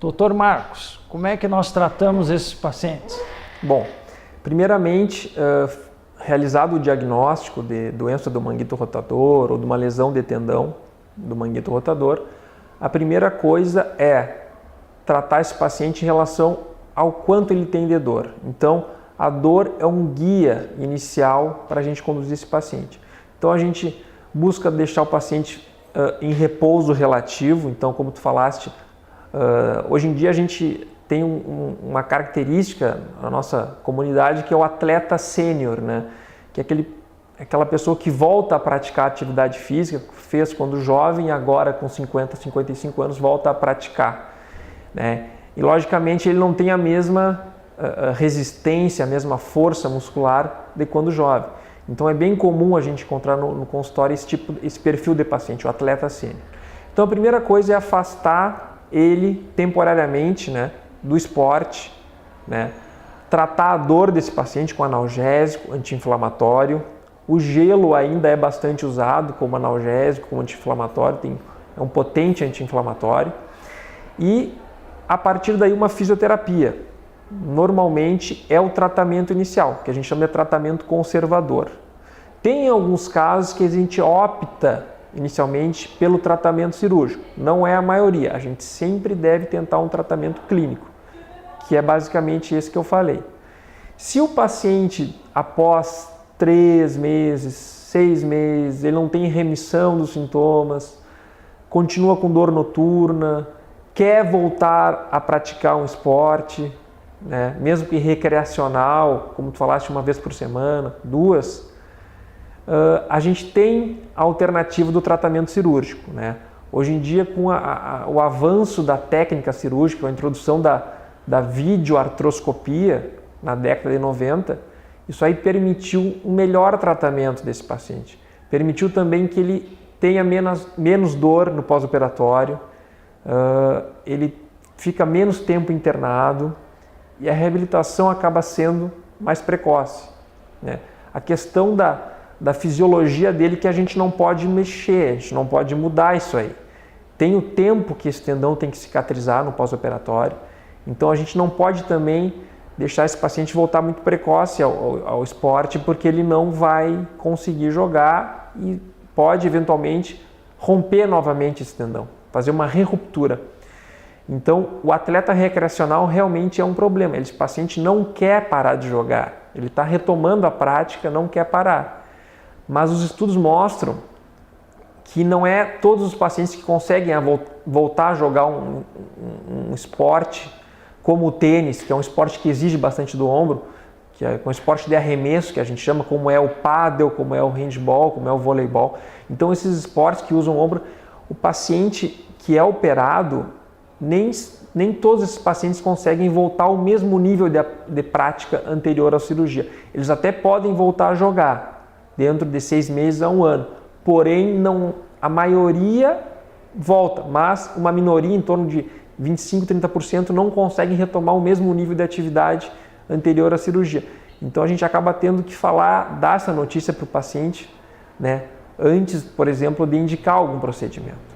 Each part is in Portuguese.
Doutor Marcos, como é que nós tratamos esses pacientes? Bom, primeiramente, realizado o diagnóstico de doença do manguito rotador ou de uma lesão de tendão do manguito rotador, a primeira coisa é tratar esse paciente em relação ao quanto ele tem de dor. Então, a dor é um guia inicial para a gente conduzir esse paciente. Então, a gente busca deixar o paciente em repouso relativo. Então, como tu falaste, hoje em dia a gente tem uma característica na nossa comunidade que é o atleta sênior, né? Que é aquela pessoa que volta a praticar atividade física, fez quando jovem e agora com 50, 55 anos volta a praticar, né? E logicamente ele não tem a mesma resistência, a mesma força muscular de quando jovem. Então é bem comum a gente encontrar no consultório esse perfil de paciente, o atleta sênior. Então a primeira coisa é afastar ele temporariamente, né, do esporte, né? Tratar a dor desse paciente com analgésico, anti-inflamatório. O gelo ainda é bastante usado como analgésico, como anti-inflamatório, é um potente anti-inflamatório. E a partir daí uma fisioterapia. Normalmente é o tratamento inicial, que a gente chama de tratamento conservador. Tem alguns casos que a gente opta inicialmente pelo tratamento cirúrgico. Não é a maioria, a gente sempre deve tentar um tratamento clínico, que é basicamente esse que eu falei. Se o paciente, após 3 meses, 6 meses, ele não tem remissão dos sintomas, continua com dor noturna, quer voltar a praticar um esporte, né, mesmo que recreacional, como tu falaste, uma vez por semana, 2, a gente tem a alternativa do tratamento cirúrgico, né? Hoje em dia, com o avanço da técnica cirúrgica, a introdução da videoartroscopia na década de 90, isso aí permitiu um melhor tratamento desse paciente. Permitiu também que ele tenha menos dor no pós-operatório, ele fica menos tempo internado e a reabilitação acaba sendo mais precoce, né? A questão da fisiologia dele que a gente não pode mexer, a gente não pode mudar isso aí. Tem o tempo que esse tendão tem que cicatrizar no pós-operatório, então a gente não pode também deixar esse paciente voltar muito precoce ao esporte, porque ele não vai conseguir jogar e pode eventualmente romper novamente esse tendão, fazer uma reruptura. Então, o atleta recreacional realmente é um problema. Esse paciente não quer parar de jogar, ele está retomando a prática, não quer parar. Mas os estudos mostram que não é todos os pacientes que conseguem voltar a jogar um esporte como o tênis, que é um esporte que exige bastante do ombro, que é um esporte de arremesso, que a gente chama, como é o pádel, como é o handball, como é o voleibol. Então, esses esportes que usam o ombro, o paciente que é operado, nem todos esses pacientes conseguem voltar ao mesmo nível de prática anterior à cirurgia. Eles até podem voltar a jogar dentro de 6 meses a 1 ano, porém a maioria volta, mas uma minoria em torno de 25, 30% não conseguem retomar o mesmo nível de atividade anterior à cirurgia. Então a gente acaba tendo que dar essa notícia para o paciente, né, antes, por exemplo, de indicar algum procedimento.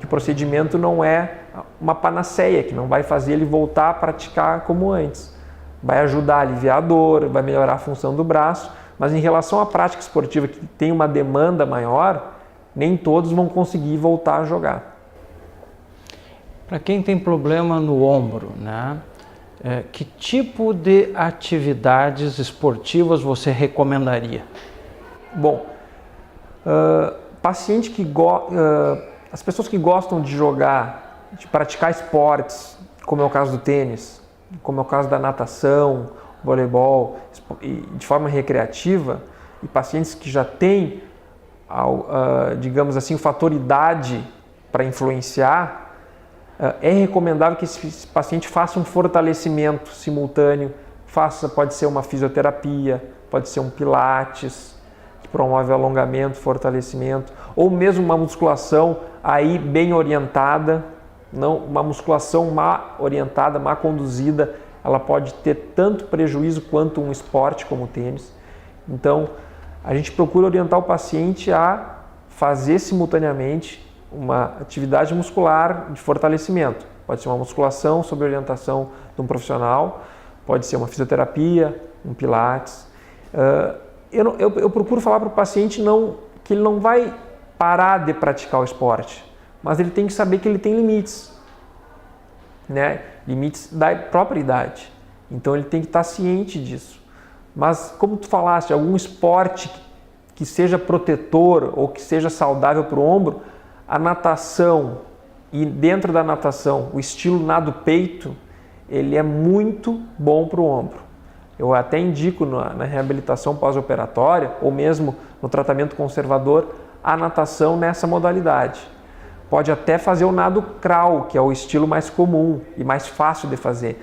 Que o procedimento não é uma panaceia, que não vai fazer ele voltar a praticar como antes. Vai ajudar a aliviar a dor, vai melhorar a função do braço, mas em relação à prática esportiva, que tem uma demanda maior, nem todos vão conseguir voltar a jogar. Para quem tem problema no ombro, né? Que tipo de atividades esportivas você recomendaria? Bom, paciente as pessoas que gostam de jogar, de praticar esportes, como é o caso do tênis, como é o caso da natação, voleibol, de forma recreativa, e pacientes que já têm, digamos assim, o fator idade para influenciar, é recomendável que esse paciente faça um fortalecimento simultâneo, pode ser uma fisioterapia, pode ser um pilates, que promove alongamento, fortalecimento, ou mesmo uma musculação aí bem orientada, não uma musculação má orientada, má conduzida, ela pode ter tanto prejuízo quanto um esporte como o tênis. Então, a gente procura orientar o paciente a fazer simultaneamente uma atividade muscular de fortalecimento. Pode ser uma musculação sob orientação de um profissional, pode ser uma fisioterapia, um pilates. Eu procuro falar para o paciente que ele não vai parar de praticar o esporte, mas ele tem que saber que ele tem limites, né? Limites da própria idade. Então ele tem que estar ciente disso. Mas como tu falaste, algum esporte que seja protetor ou que seja saudável para o ombro, a natação, e dentro da natação, o estilo nado-peito, ele é muito bom para o ombro. Eu até indico na reabilitação pós-operatória, ou mesmo no tratamento conservador, a natação nessa modalidade. Pode até fazer o nado crawl, que é o estilo mais comum e mais fácil de fazer.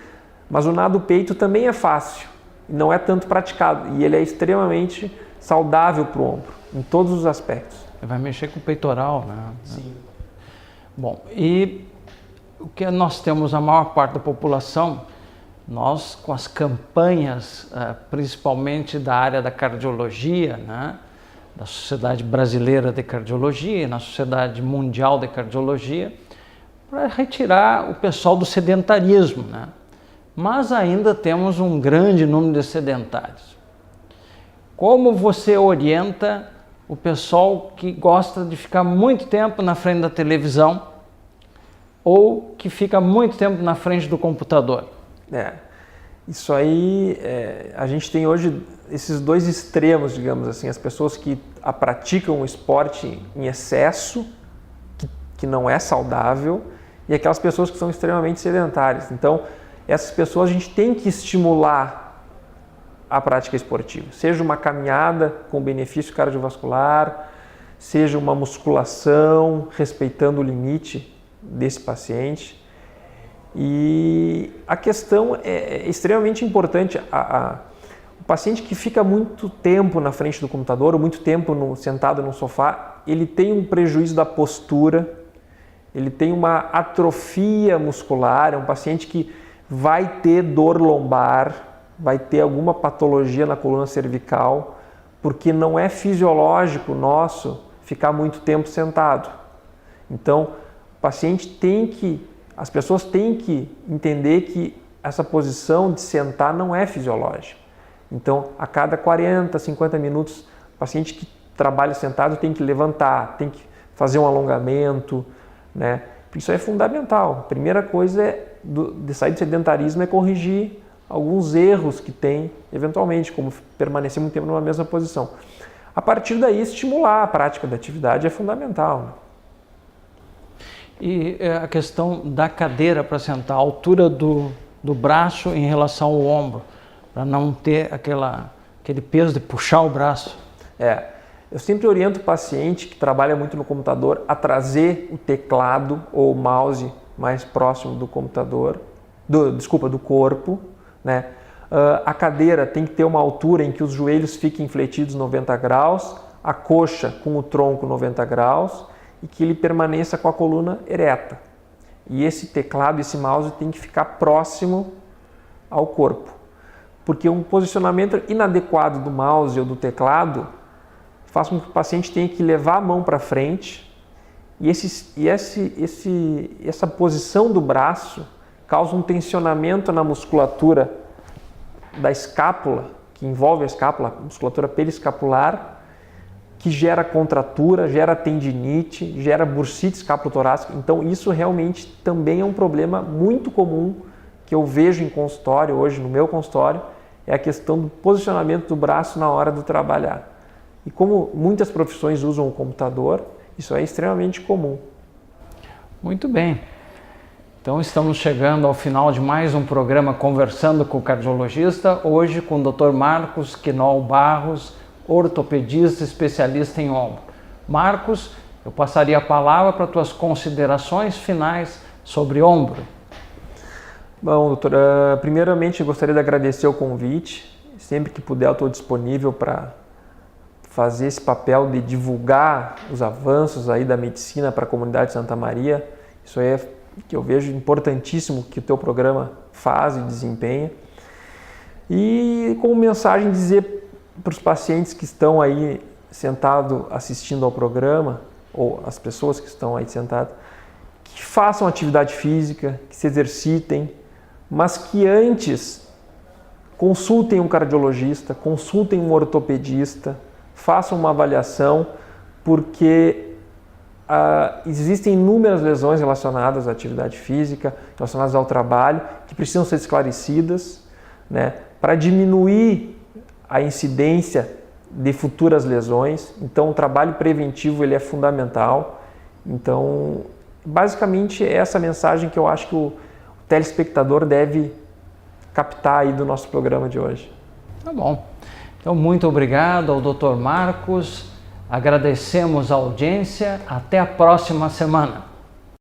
Mas o nado-peito também é fácil, não é tanto praticado, e ele é extremamente saudável para o ombro, em todos os aspectos. Vai mexer com o peitoral, né? Sim. Bom, e o que nós temos, a maior parte da população, nós com as campanhas, principalmente da área da cardiologia, né? Da Sociedade Brasileira de Cardiologia, na Sociedade Mundial de Cardiologia, para retirar o pessoal do sedentarismo, né? Mas ainda temos um grande número de sedentários. Como você orienta o pessoal que gosta de ficar muito tempo na frente da televisão ou que fica muito tempo na frente do computador? Isso aí, a gente tem hoje esses dois extremos, digamos assim, as pessoas que praticam o esporte em excesso, que não é saudável, e aquelas pessoas que são extremamente sedentárias. Então, essas pessoas a gente tem que estimular a prática esportiva, seja uma caminhada com benefício cardiovascular, seja uma musculação, respeitando o limite desse paciente. E a questão é extremamente importante. O paciente que fica muito tempo na frente do computador, ou muito tempo sentado no sofá, ele tem um prejuízo da postura, ele tem uma atrofia muscular, é um paciente que vai ter dor lombar, vai ter alguma patologia na coluna cervical, porque não é fisiológico nosso ficar muito tempo sentado. Então, as pessoas têm que entender que essa posição de sentar não é fisiológica. Então, a cada 40, 50 minutos, o paciente que trabalha sentado tem que levantar, tem que fazer um alongamento, né? Isso é fundamental. A primeira coisa de sair do sedentarismo é corrigir alguns erros que tem, eventualmente, como permanecer muito tempo numa mesma posição. A partir daí, estimular a prática da atividade é fundamental, né? E a questão da cadeira para sentar, a altura do braço em relação ao ombro, para não ter aquele peso de puxar o braço. Eu sempre oriento o paciente que trabalha muito no computador a trazer o teclado ou o mouse mais próximo do computador, do corpo, né? A cadeira tem que ter uma altura em que os joelhos fiquem fletidos 90 graus, a coxa com o tronco 90 graus e que ele permaneça com a coluna ereta. E esse teclado, esse mouse tem que ficar próximo ao corpo, porque um posicionamento inadequado do mouse ou do teclado faz com que o paciente tenha que levar a mão para frente e essa posição do braço causa um tensionamento na musculatura da escápula, que envolve a escápula, a musculatura periescapular, que gera contratura, gera tendinite, gera bursite escapulotorácica. Então isso realmente também é um problema muito comum que eu vejo em consultório, hoje no meu consultório, é a questão do posicionamento do braço na hora de trabalhar. E como muitas profissões usam o computador, isso é extremamente comum. Muito bem. Então estamos chegando ao final de mais um programa Conversando com o Cardiologista, hoje com o Dr. Marcos Quinol Barros, ortopedista especialista em ombro. Marcos, eu passaria a palavra para tuas considerações finais sobre ombro. Bom, doutor, primeiramente eu gostaria de agradecer o convite. Sempre que puder eu estou disponível para fazer esse papel de divulgar os avanços aí da medicina para a comunidade de Santa Maria. Isso aí é que eu vejo importantíssimo que o teu programa faz e desempenha. E como mensagem dizer para os pacientes que estão aí sentados assistindo ao programa, ou as pessoas que estão aí sentadas, que façam atividade física, que se exercitem, mas que antes consultem um cardiologista, consultem um ortopedista, façam uma avaliação, porque existem inúmeras lesões relacionadas à atividade física, relacionadas ao trabalho, que precisam ser esclarecidas, né, para diminuir a incidência de futuras lesões. Então, o trabalho preventivo ele é fundamental. Então, basicamente, é essa mensagem que eu acho que o telespectador deve captar aí do nosso programa de hoje. Tá bom. Então, muito obrigado ao Dr. Marcos. Agradecemos a audiência. Até a próxima semana.